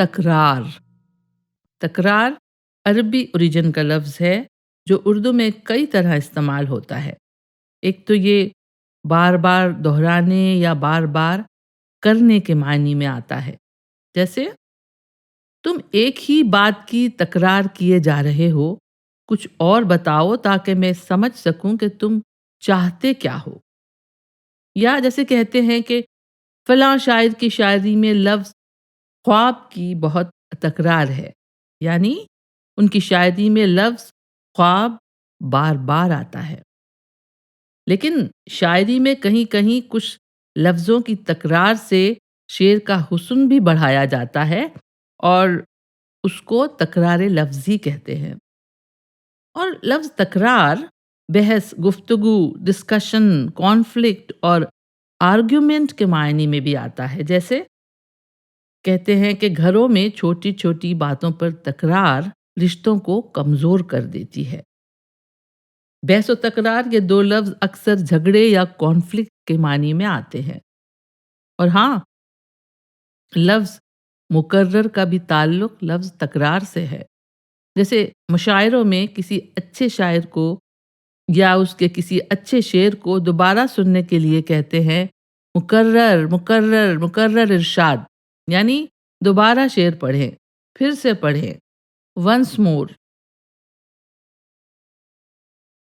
تکرار۔ تکرار عربی اوریجن کا لفظ ہے جو اردو میں کئی طرح استعمال ہوتا ہے۔ ایک تو یہ بار بار دہرانے یا بار بار کرنے کے معنی میں آتا ہے، جیسے تم ایک ہی بات کی تکرار کیے جا رہے ہو، کچھ اور بتاؤ تاکہ میں سمجھ سکوں کہ تم چاہتے کیا ہو۔ یا جیسے کہتے ہیں کہ فلاں شاعر کی شاعری میں لفظ خواب کی بہت تکرار ہے، یعنی ان کی شاعری میں لفظ خواب بار بار آتا ہے۔ لیکن شاعری میں کہیں کہیں کچھ لفظوں کی تکرار سے شعر کا حسن بھی بڑھایا جاتا ہے اور اس کو تکرار لفظی کہتے ہیں۔ اور لفظ تکرار بحث، گفتگو، ڈسکشن، کانفلکٹ اور آرگیومنٹ کے معنی میں بھی آتا ہے، جیسے کہتے ہیں کہ گھروں میں چھوٹی چھوٹی باتوں پر تکرار رشتوں کو کمزور کر دیتی ہے۔ بحث و تکرار یہ دو لفظ اکثر جھگڑے یا کانفلکٹ کے معنی میں آتے ہیں۔ اور ہاں، لفظ مکرر کا بھی تعلق لفظ تکرار سے ہے، جیسے مشاعروں میں کسی اچھے شاعر کو یا اس کے کسی اچھے شعر کو دوبارہ سننے کے لیے کہتے ہیں مکرر مکرر مکرر ارشاد، یعنی دوبارہ شعر پڑھیں، پھر سے پڑھیں، ونس مور۔